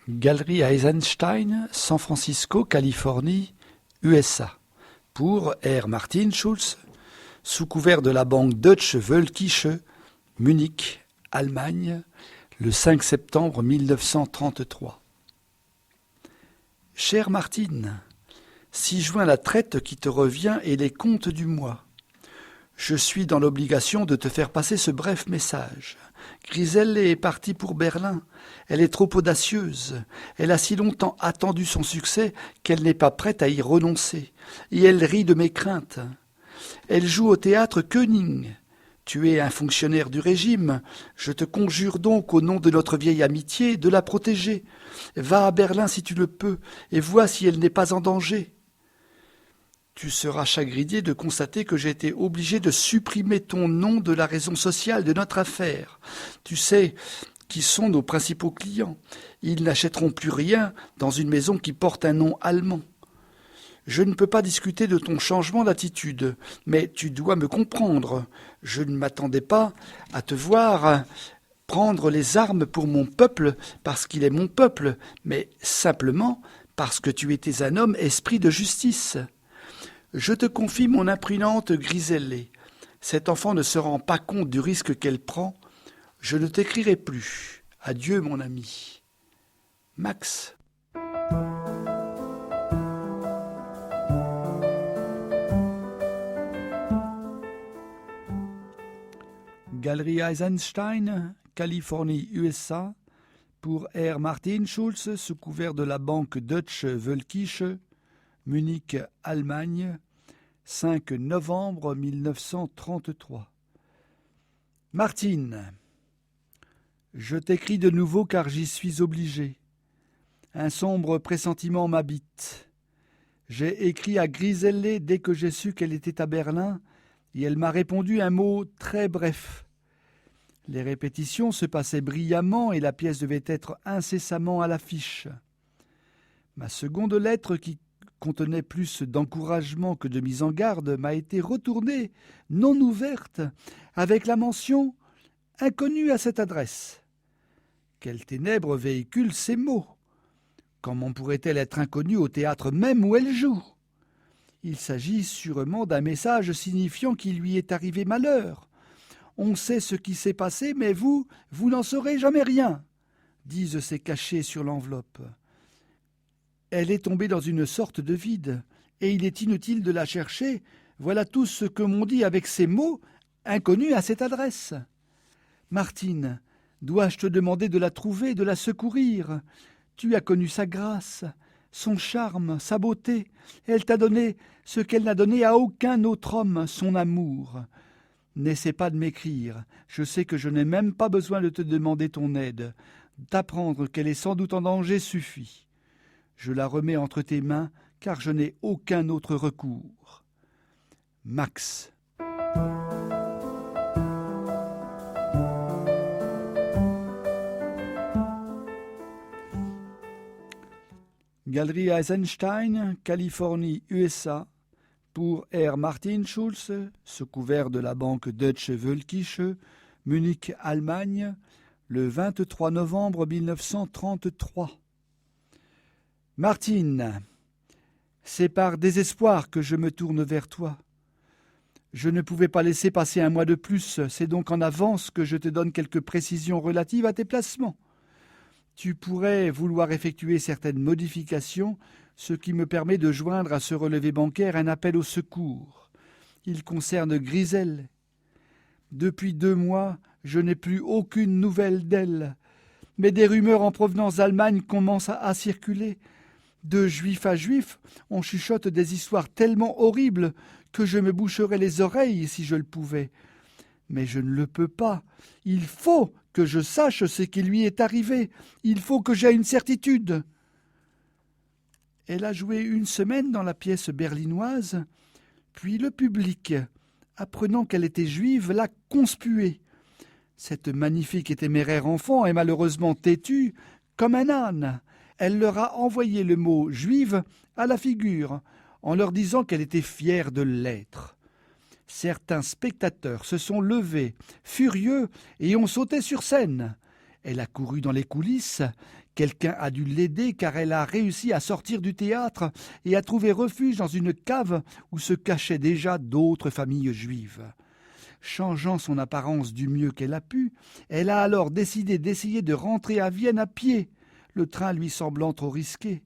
Galerie Eisenstein, San Francisco, Californie, USA. Pour R. Martin Schulz, sous couvert de la banque Deutsche Völkische, Munich, Allemagne, le 5 septembre 1933. Cher Martine, 6 juin la traite qui te revient et les comptes du mois. Je suis dans l'obligation de te faire passer ce bref message. Griselle est partie pour Berlin. Elle est trop audacieuse. Elle a si longtemps attendu son succès qu'elle n'est pas prête à y renoncer. Et elle rit de mes craintes. Elle joue au théâtre Koenig. Tu es un fonctionnaire du régime. Je te conjure donc au nom de notre vieille amitié de la protéger. Va à Berlin si tu le peux et vois si elle n'est pas en danger. Tu seras chagriné de constater que j'ai été obligé de supprimer ton nom de la raison sociale de notre affaire. Tu sais qui sont nos principaux clients. Ils n'achèteront plus rien dans une maison qui porte un nom allemand. Je ne peux pas discuter de ton changement d'attitude, mais tu dois me comprendre. Je ne m'attendais pas à te voir prendre les armes pour mon peuple parce qu'il est mon peuple, mais simplement parce que tu étais un homme esprit de justice. Je te confie mon imprudente Griselle. Cet enfant ne se rend pas compte du risque qu'elle prend. Je ne t'écrirai plus. Adieu, mon ami. Max. Galerie Eisenstein, Californie, USA, pour R. Martin Schulz, sous couvert de la banque Deutsche Völkische, Munich, Allemagne, 5 novembre 1933. Martine, je t'écris de nouveau car j'y suis obligé. Un sombre pressentiment m'habite. J'ai écrit à Griselle dès que j'ai su qu'elle était à Berlin, et elle m'a répondu un mot très bref. Les répétitions se passaient brillamment et la pièce devait être incessamment à l'affiche. Ma seconde lettre, qui contenait plus d'encouragement que de mise en garde, m'a été retournée, non ouverte, avec la mention « Inconnu à cette adresse ». Quelles ténèbres véhiculent ces mots? Comment pourrait-elle être inconnue au théâtre même où elle joue? Il s'agit sûrement d'un message signifiant qu'il lui est arrivé malheur. On sait ce qui s'est passé, mais vous n'en saurez jamais rien, disent ces cachets sur l'enveloppe. Elle est tombée dans une sorte de vide, et il est inutile de la chercher. Voilà tout ce que m'ont dit avec ces mots, inconnus à cette adresse. Martine, dois-je te demander de la trouver, de la secourir? Tu as connu sa grâce, son charme, sa beauté. Elle t'a donné ce qu'elle n'a donné à aucun autre homme, son amour. N'essaie pas de m'écrire. Je sais que je n'ai même pas besoin de te demander ton aide. D'apprendre qu'elle est sans doute en danger suffit. Je la remets entre tes mains, car je n'ai aucun autre recours. Max. Galerie Eisenstein, Californie, USA, pour R. Martin Schulz, sous couvert de la banque Deutsche Völkische, Munich, Allemagne, le 23 novembre 1933. Martine, c'est par désespoir que je me tourne vers toi. Je ne pouvais pas laisser passer un mois de plus, c'est donc en avance que je te donne quelques précisions relatives à tes placements. Tu pourrais vouloir effectuer certaines modifications, ce qui me permet de joindre à ce relevé bancaire un appel au secours. Il concerne Grisel. Depuis 2 mois, je n'ai plus aucune nouvelle d'elle. Mais des rumeurs en provenance d'Allemagne commencent à circuler. De juif à juif, on chuchote des histoires tellement horribles que je me boucherais les oreilles si je le pouvais. Mais je ne le peux pas. Il faut que je sache ce qui lui est arrivé. Il faut que j'aie une certitude. Elle a joué 1 semaine dans la pièce berlinoise, puis le public, apprenant qu'elle était juive, l'a conspuée. Cette magnifique et téméraire enfant est malheureusement têtue comme un âne. Elle leur a envoyé le mot « juive » à la figure, en leur disant qu'elle était fière de l'être. Certains spectateurs se sont levés, furieux, et ont sauté sur scène. Elle a couru dans les coulisses. Quelqu'un a dû l'aider car elle a réussi à sortir du théâtre et à trouver refuge dans une cave où se cachaient déjà d'autres familles juives. Changeant son apparence du mieux qu'elle a pu, elle a alors décidé d'essayer de rentrer à Vienne à pied, le train lui semblant trop risqué.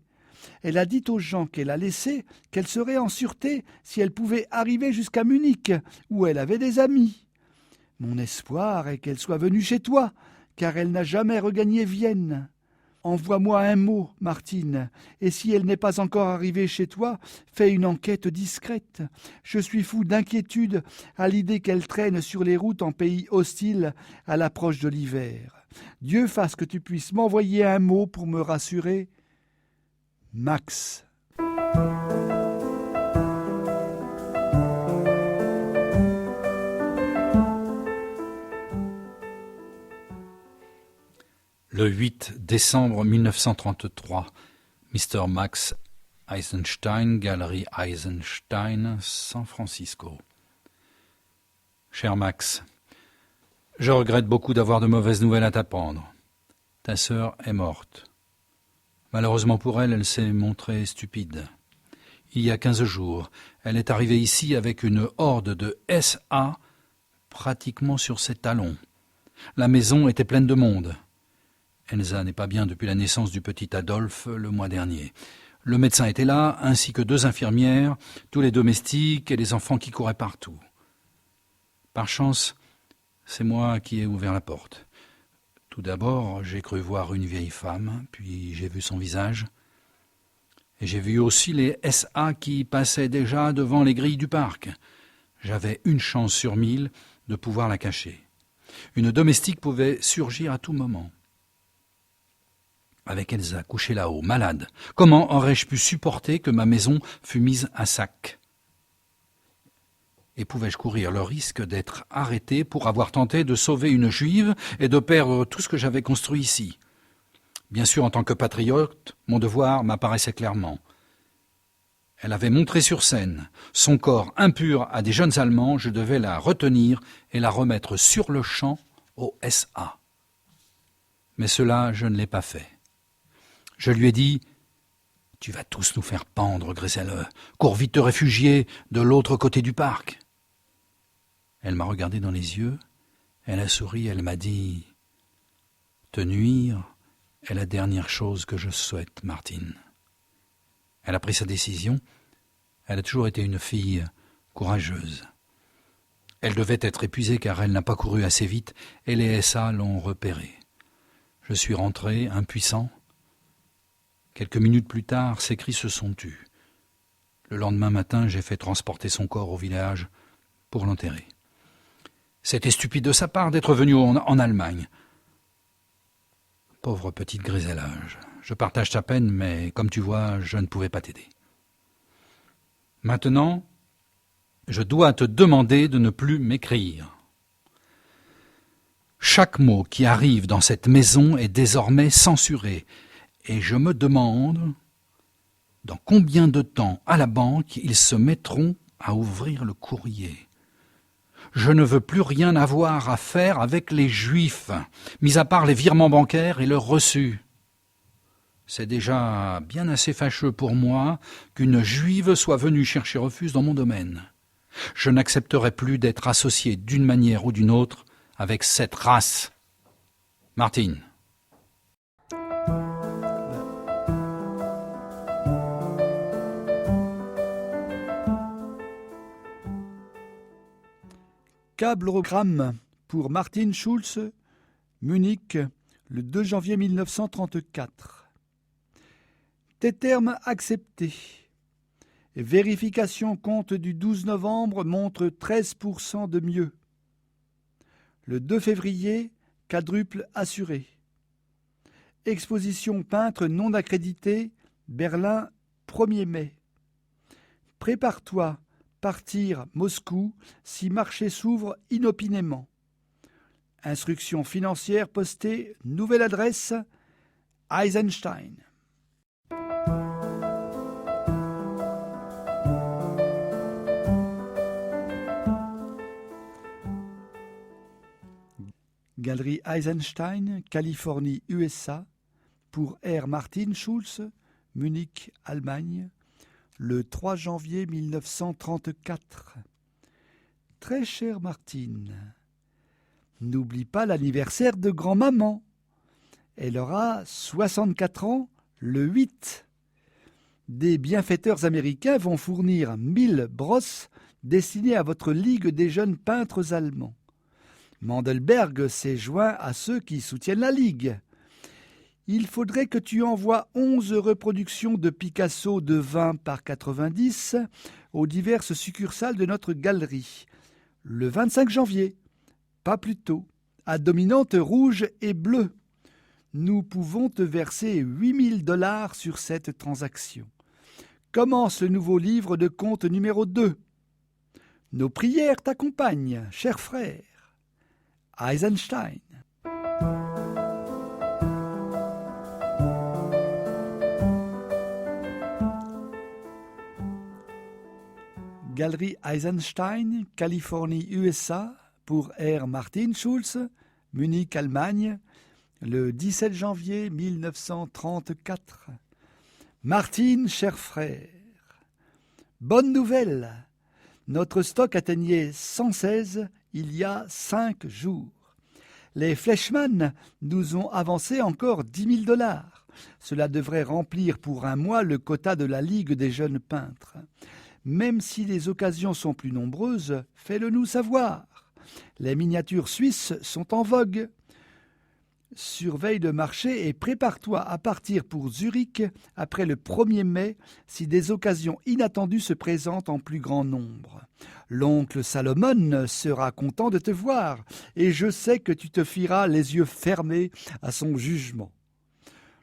Elle a dit aux gens qu'elle a laissés qu'elle serait en sûreté si elle pouvait arriver jusqu'à Munich, où elle avait des amis. Mon espoir est qu'elle soit venue chez toi, car elle n'a jamais regagné Vienne. Envoie-moi un mot, Martine, et si elle n'est pas encore arrivée chez toi, fais une enquête discrète. Je suis fou d'inquiétude à l'idée qu'elle traîne sur les routes en pays hostile à l'approche de l'hiver. Dieu fasse que tu puisses m'envoyer un mot pour me rassurer. Max. Le 8 décembre 1933, Mr. Max Eisenstein, Galerie Eisenstein, San Francisco. Cher Max, je regrette beaucoup d'avoir de mauvaises nouvelles à t'apprendre. Ta sœur est morte. Malheureusement pour elle, elle s'est montrée stupide. Il y a 15 jours, elle est arrivée ici avec une horde de SA pratiquement sur ses talons. La maison était pleine de monde. Elsa n'est pas bien depuis la naissance du petit Adolphe le mois dernier. Le médecin était là, ainsi que 2 infirmières, tous les domestiques et les enfants qui couraient partout. Par chance, c'est moi qui ai ouvert la porte. Tout d'abord, j'ai cru voir une vieille femme, puis j'ai vu son visage. Et j'ai vu aussi les SA qui passaient déjà devant les grilles du parc. J'avais 1 chance sur 1000 de pouvoir la cacher. Une domestique pouvait surgir à tout moment. Avec Elsa couchée là-haut, malade, comment aurais-je pu supporter que ma maison fût mise à sac ? Et pouvais-je courir le risque d'être arrêté pour avoir tenté de sauver une juive et de perdre tout ce que j'avais construit ici ? Bien sûr, en tant que patriote, mon devoir m'apparaissait clairement. Elle avait montré sur scène son corps impur à des jeunes Allemands, je devais la retenir et la remettre sur le champ au SA. Mais cela, je ne l'ai pas fait. Je lui ai dit « Tu vas tous nous faire pendre, Griselle. Cours vite te réfugier de l'autre côté du parc. » Elle m'a regardé dans les yeux, elle a souri, elle m'a dit « Te nuire est la dernière chose que je souhaite, Martine. » Elle a pris sa décision. Elle a toujours été une fille courageuse. Elle devait être épuisée car elle n'a pas couru assez vite et les SA l'ont repérée. Je suis rentré, impuissant. Quelques minutes plus tard, ses cris se sont tus. Le lendemain matin, j'ai fait transporter son corps au village pour l'enterrer. C'était stupide de sa part d'être venu en Allemagne. Pauvre petite Griselle, je partage ta peine, mais comme tu vois, je ne pouvais pas t'aider. Maintenant, je dois te demander de ne plus m'écrire. Chaque mot qui arrive dans cette maison est désormais censuré, et je me demande dans combien de temps à la banque ils se mettront à ouvrir le courrier. Je ne veux plus rien avoir à faire avec les Juifs, mis à part les virements bancaires et leurs reçus. C'est déjà bien assez fâcheux pour moi qu'une Juive soit venue chercher refuge dans mon domaine. Je n'accepterai plus d'être associé d'une manière ou d'une autre avec cette race. Martine. Cablogramme pour Martin Schulz, Munich, le 2 janvier 1934. Tes termes acceptés. Vérification compte du 12 novembre montre 13% de mieux. Le 2 février, quadruple assuré. Exposition peintre non accréditée, Berlin, 1er mai. Prépare-toi, partir Moscou si marché s'ouvre inopinément. Instruction financière postée, nouvelle adresse, Eisenstein. Galerie Eisenstein, Californie, USA, pour R. Martin Schulz, Munich, Allemagne, le 3 janvier 1934. Très chère Martine, n'oublie pas l'anniversaire de grand-maman. Elle aura 64 ans le 8. Des bienfaiteurs américains vont fournir 1000 brosses destinées à votre Ligue des jeunes peintres allemands. Mandelberg s'est joint à ceux qui soutiennent la Ligue. Il faudrait que tu envoies 11 reproductions de Picasso de 20 par 90 aux diverses succursales de notre galerie, le 25 janvier, pas plus tôt, à dominante rouge et bleue. Nous pouvons te verser $8000 sur cette transaction. Commence le nouveau livre de contes numéro 2. Nos prières t'accompagnent, cher frère. Eisenstein. Galerie Eisenstein, Californie, USA, pour R. Martin Schulz, Munich, Allemagne, le 17 janvier 1934. Martine, cher frère, bonne nouvelle. Notre stock atteignait 116 il y a 5 jours. Les Fleischmann nous ont avancé encore $10 000. Cela devrait remplir pour un mois le quota de la Ligue des jeunes peintres. Même si les occasions sont plus nombreuses, fais-le nous savoir. Les miniatures suisses sont en vogue. Surveille le marché et prépare-toi à partir pour Zurich après le 1er mai si des occasions inattendues se présentent en plus grand nombre. L'oncle Salomon sera content de te voir et je sais que tu te fieras les yeux fermés à son jugement.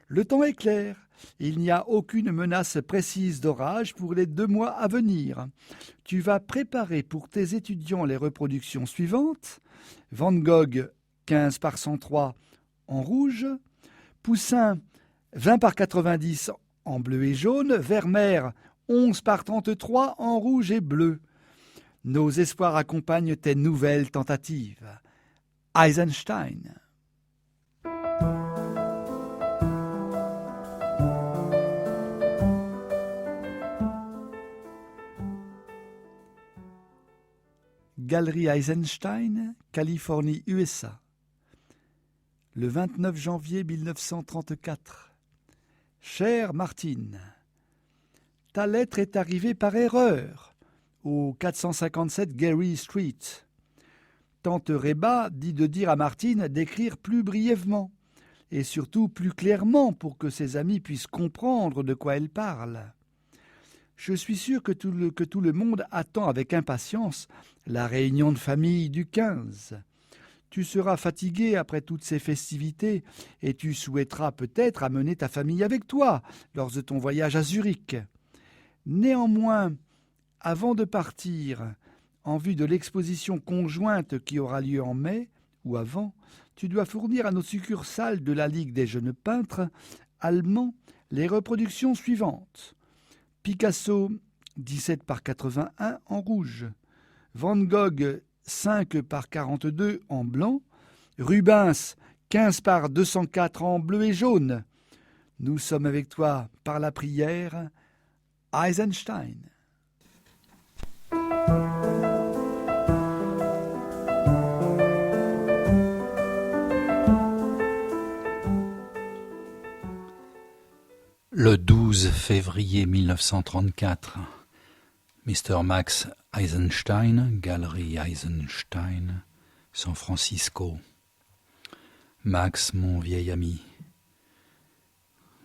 Le temps est clair. Il n'y a aucune menace précise d'orage pour les 2 mois à venir. Tu vas préparer pour tes étudiants les reproductions suivantes. Van Gogh 15 par 103 en rouge, Poussin 20 par 90 en bleu et jaune, Vermeer 11 par 33 en rouge et bleu. Nos espoirs accompagnent tes nouvelles tentatives. Eisenstein. Galerie Eisenstein, Californie, USA. Le 29 janvier 1934. Chère Martine, ta lettre est arrivée par erreur au 457 Gary Street. Tante Reba dit de dire à Martine d'écrire plus brièvement et surtout plus clairement pour que ses amis puissent comprendre de quoi elle parle. Je suis sûr que tout le monde attend avec impatience la réunion de famille du 15. Tu seras fatigué après toutes ces festivités et tu souhaiteras peut-être amener ta famille avec toi lors de ton voyage à Zurich. Néanmoins, avant de partir, En vue de l'exposition conjointe qui aura lieu en mai ou avant, tu dois fournir à nos succursales de la Ligue des jeunes peintres allemands les reproductions suivantes. Picasso 17 par 81 en rouge, Van Gogh 5 par 42 en blanc, Rubens 15 par 204 en bleu et jaune. Nous sommes avec toi par la prière, Eisenstein. Le 12 février 1934, Mr. Max Eisenstein, Galerie Eisenstein, San Francisco. Max, mon vieil ami.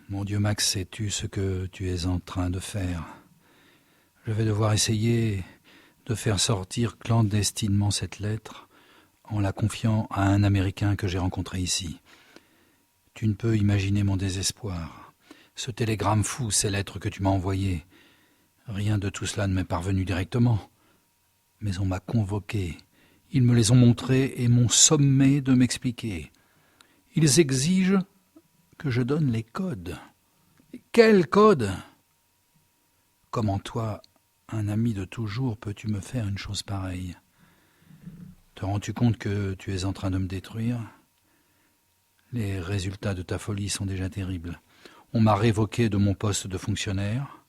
Mon Dieu, Max, sais-tu ce que tu es en train de faire? Je vais devoir essayer de faire sortir clandestinement cette lettre en la confiant à un Américain que j'ai rencontré ici. Tu ne peux imaginer mon désespoir. Ce télégramme fou, ces lettres que tu m'as envoyées, rien de tout cela ne m'est parvenu directement. Mais on m'a convoqué, ils me les ont montrées et m'ont sommé de m'expliquer. Ils exigent que je donne les codes. Quels codes? Comment toi, un ami de toujours, peux-tu me faire une chose pareille? Te rends-tu compte que tu es en train de me détruire? Les résultats de ta folie sont déjà terribles. On m'a révoqué de mon poste de fonctionnaire.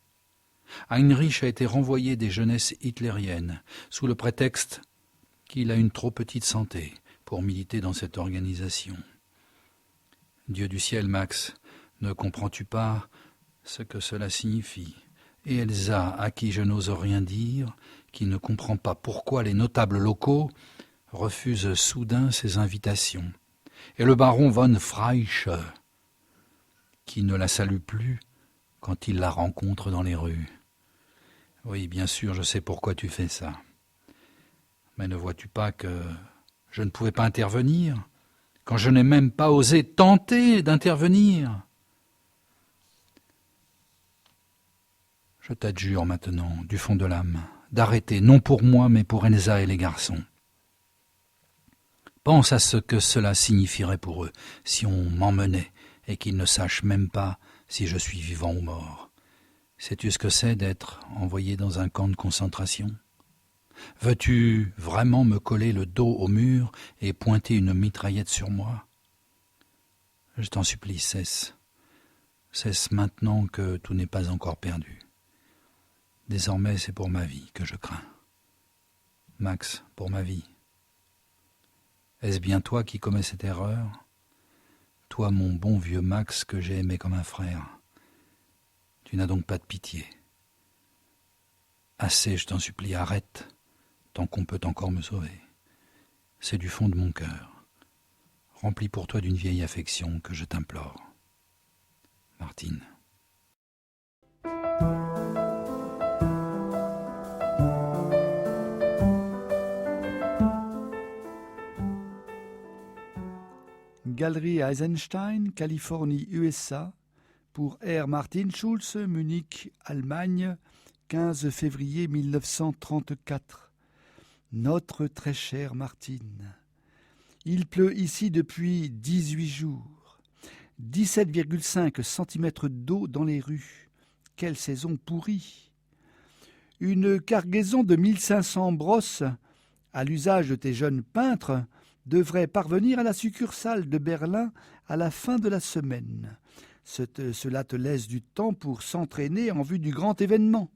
Heinrich a été renvoyé des jeunesses hitlériennes sous le prétexte qu'il a une trop petite santé pour militer dans cette organisation. Dieu du ciel, Max, ne comprends-tu pas ce que cela signifie? Et Elsa, à qui je n'ose rien dire, qui ne comprend pas pourquoi les notables locaux refusent soudain ses invitations. Et le baron von Freische, qui ne la salue plus quand il la rencontre dans les rues. Oui, bien sûr, je sais pourquoi tu fais ça. Mais ne vois-tu pas que je ne pouvais pas intervenir, quand je n'ai même pas osé tenter d'intervenir? Je t'adjure maintenant, du fond de l'âme, d'arrêter, non pour moi, mais pour Elsa et les garçons. Pense à ce que cela signifierait pour eux, si on m'emmenait, et qu'ils ne sachent même pas si je suis vivant ou mort. Sais-tu ce que c'est d'être envoyé dans un camp de concentration? Veux-tu vraiment me coller le dos au mur et pointer une mitraillette sur moi? Je t'en supplie, cesse. Cesse maintenant que tout n'est pas encore perdu. Désormais, c'est pour ma vie que je crains. Max, pour ma vie. Est-ce bien toi qui commets cette erreur? Toi, mon bon vieux Max, que j'ai aimé comme un frère. Tu n'as donc pas de pitié. Assez, je t'en supplie, arrête, tant qu'on peut encore me sauver. C'est du fond de mon cœur. Remplis pour toi d'une vieille affection que je t'implore. Martine. Galerie Eisenstein, Californie, USA, pour R. Martin Schulz, Munich, Allemagne, 15 février 1934. Notre très chère Martine, il pleut ici depuis 18 jours. 17,5 cm d'eau dans les rues. Quelle saison pourrie! Une cargaison de 1500 brosses, à l'usage de tes jeunes peintres, devrait parvenir à la succursale de Berlin à la fin de la semaine. Cela te laisse du temps pour s'entraîner en vue du grand événement.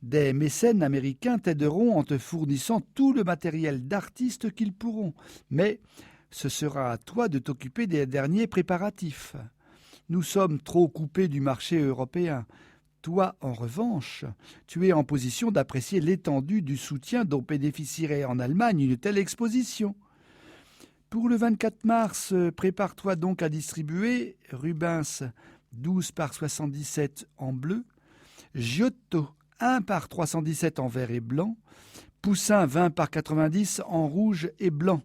Des mécènes américains t'aideront en te fournissant tout le matériel d'artistes qu'ils pourront, mais ce sera à toi de t'occuper des derniers préparatifs. Nous sommes trop coupés du marché européen. Toi, en revanche, tu es en position d'apprécier l'étendue du soutien dont bénéficierait en Allemagne une telle exposition. Pour le 24 mars, prépare-toi donc à distribuer Rubens 12 par 77 en bleu, Giotto 1 par 317 en vert et blanc, Poussin 20 par 90 en rouge et blanc.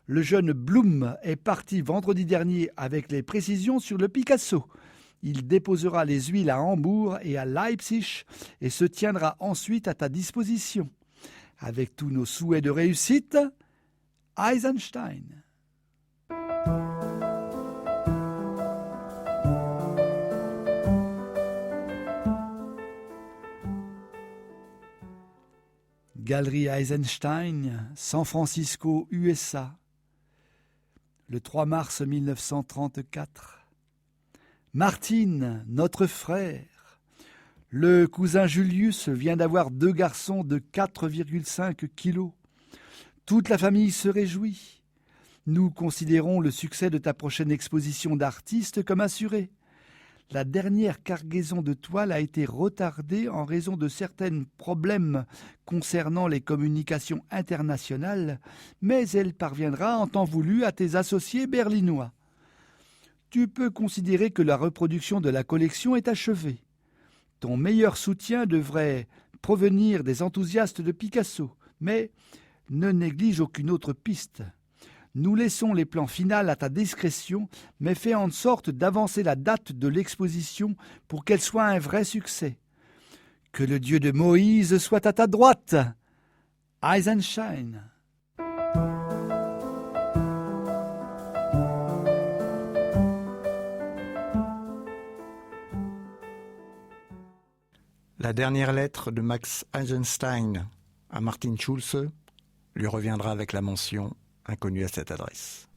Le jeune Blum est parti vendredi dernier avec les précisions sur le Picasso. Il déposera les huiles à Hambourg et à Leipzig et se tiendra ensuite à ta disposition. Avec tous nos souhaits de réussite, Eisenstein. Galerie Eisenstein, San Francisco, USA, le 3 mars 1934. Martine, notre frère, le cousin Julius vient d'avoir 2 garçons de 4,5 kilos. Toute la famille se réjouit. Nous considérons le succès de ta prochaine exposition d'artistes comme assuré. La dernière cargaison de toile a été retardée en raison de certains problèmes concernant les communications internationales, mais elle parviendra en temps voulu à tes associés berlinois. Tu peux considérer que la reproduction de la collection est achevée. Ton meilleur soutien devrait provenir des enthousiastes de Picasso, mais ne néglige aucune autre piste. Nous laissons les plans finaux à ta discrétion, mais fais en sorte d'avancer la date de l'exposition pour qu'elle soit un vrai succès. Que le Dieu de Moïse soit à ta droite. Eisenstein. La dernière lettre de Max Eisenstein à Martin Schulze lui reviendra avec la mention « Inconnu à cette adresse ».